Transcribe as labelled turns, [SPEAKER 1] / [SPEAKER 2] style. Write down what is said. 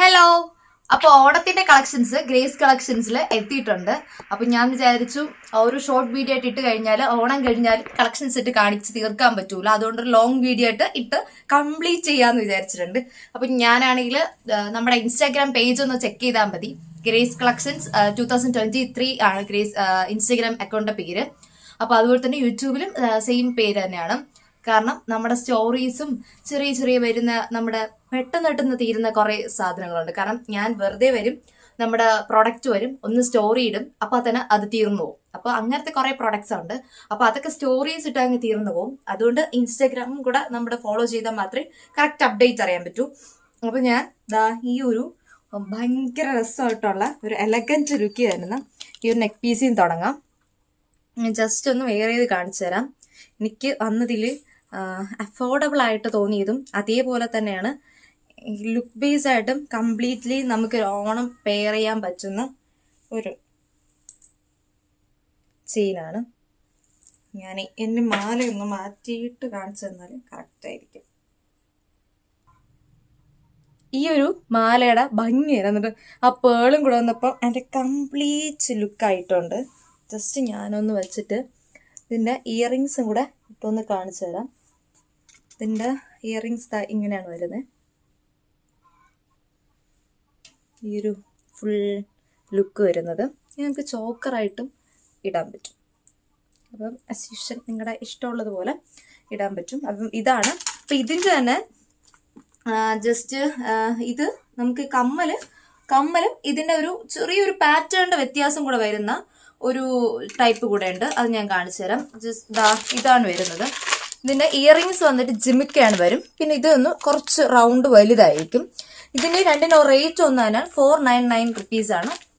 [SPEAKER 1] Hello. അപ്പൊ ഓണത്തിന്റെ collections grace കളക്ഷൻസിൽ എത്തിയിട്ടുണ്ട്. അപ്പൊ ഞാൻ വിചാരിച്ചു ഒരു ഷോർട്ട് വീഡിയോ ആയിട്ട് ഇട്ട് കഴിഞ്ഞാൽ ഓണം കഴിഞ്ഞാൽ കളക്ഷൻസ് ഇട്ട് കാണിച്ച് തീർക്കാൻ പറ്റൂല. അതുകൊണ്ട് ഒരു ലോങ് വീഡിയോ ആയിട്ട് ഇട്ട് കംപ്ലീറ്റ് ചെയ്യാന്ന് വിചാരിച്ചിട്ടുണ്ട്. അപ്പൊ ഞാനാണെങ്കിൽ നമ്മുടെ ഇൻസ്റ്റാഗ്രാം പേജ് ഒന്ന് ചെക്ക് ചെയ്താൽ മതി. ഗ്രേസ് കളക്ഷൻസ് 2023 ആണ് ഗ്രേസ് ഇൻസ്റ്റാഗ്രാം അക്കൗണ്ടിന്റെ പേര്. അപ്പൊ അതുപോലെ തന്നെ യൂട്യൂബിലും സെയിം പേര് തന്നെയാണ്. കാരണം നമ്മുടെ സ്റ്റോറീസും ചെറിയ ചെറിയ വരുന്ന നമ്മുടെ പെട്ടെന്ന് തീരുന്ന കുറെ സാധനങ്ങളുണ്ട്. കാരണം ഞാൻ വെറുതെ വരും, നമ്മുടെ പ്രൊഡക്റ്റ് വരും, ഒന്ന് സ്റ്റോറി ഇടും, അപ്പൊ തന്നെ അത് തീർന്നു പോകും. അപ്പൊ അങ്ങനത്തെ കുറെ പ്രൊഡക്ട്സ് ഉണ്ട്. അപ്പൊ അതൊക്കെ സ്റ്റോറീസ് ഇട്ട് അങ്ങ് തീർന്നു പോകും. അതുകൊണ്ട് ഇൻസ്റ്റാഗ്രാമും കൂടെ നമ്മുടെ ഫോളോ ചെയ്താൽ മാത്രമേ കറക്റ്റ് അപ്ഡേറ്റ് അറിയാൻ പറ്റൂ. അപ്പൊ ഞാൻ ഈ ഒരു ഭയങ്കര രസമായിട്ടുള്ള ഒരു എലഗന്റ് ലുക്ക് തരുന്ന ഈ ഒരു നെക്ക് പീസിൽ തുടങ്ങാം. ജസ്റ്റ് ഒന്ന് വെയർ ചെയ്ത് കാണിച്ചു തരാം. എനിക്ക് വന്നതിൽ അഫോർഡബിൾ ആയിട്ട് തോന്നിയതും അതേപോലെ തന്നെയാണ് ലുക്ക് ബേസ് ആയിട്ടും കംപ്ലീറ്റ്ലി നമുക്ക് ഓണം പെയർ ചെയ്യാൻ പറ്റുന്ന ഒരു ചെയിനാണ്. ഞാൻ എൻ്റെ മാലയൊന്ന് മാറ്റിയിട്ട് കാണിച്ചു തന്നാൽ കറക്റ്റ് ആയിരിക്കും. ഈ ഒരു മാലയുടെ ഭംഗിയാണ്. എന്നിട്ട് ആ പേളും കൂടെ വന്നപ്പോൾ എൻ്റെ കംപ്ലീറ്റ് ലുക്കായിട്ടുണ്ട്. ജസ്റ്റ് ഞാനൊന്ന് വെച്ചിട്ട് ഇതിൻ്റെ ഇയറിങ്സും കൂടെ ഇട്ടൊന്ന് കാണിച്ചു തരാം. ഇതിൻ്റെ ഇയറിങ്സ് ഇങ്ങനെയാണ് വരുന്നത്. ഈ ഒരു ഫുൾ ലുക്ക് വരുന്നത് ഞങ്ങൾക്ക് ചോക്കറായിട്ടും ഇടാൻ പറ്റും. അപ്പം ആസ് യൂഷ്വൽ നിങ്ങളുടെ ഇഷ്ടമുള്ളതുപോലെ ഇടാൻ പറ്റും. അപ്പം ഇതാണ്. അപ്പം ഇതിൻ്റെ തന്നെ ജസ്റ്റ് ഇത് നമുക്ക് കമ്മലും ഇതിൻ്റെ ഒരു ചെറിയൊരു പാറ്റേണിൻ്റെ വ്യത്യാസം കൂടെ വരുന്ന ഒരു ടൈപ്പ് കൂടെ ഉണ്ട്. അത് ഞാൻ കാണിച്ചു തരാം. ജസ്റ്റ് ഇതാണ് വരുന്നത്. ഇതിൻ്റെ ഇയറിങ്സ് വന്നിട്ട് ജിമിക്കയാണ് വരും. പിന്നെ ഇതൊന്ന് കുറച്ച് റൗണ്ട് വലുതായിരിക്കും. ഇതിൻ്റെ രണ്ടിനോ റേറ്റ് ഒന്ന് തന്നെ 499 റുപ്പീസാണ്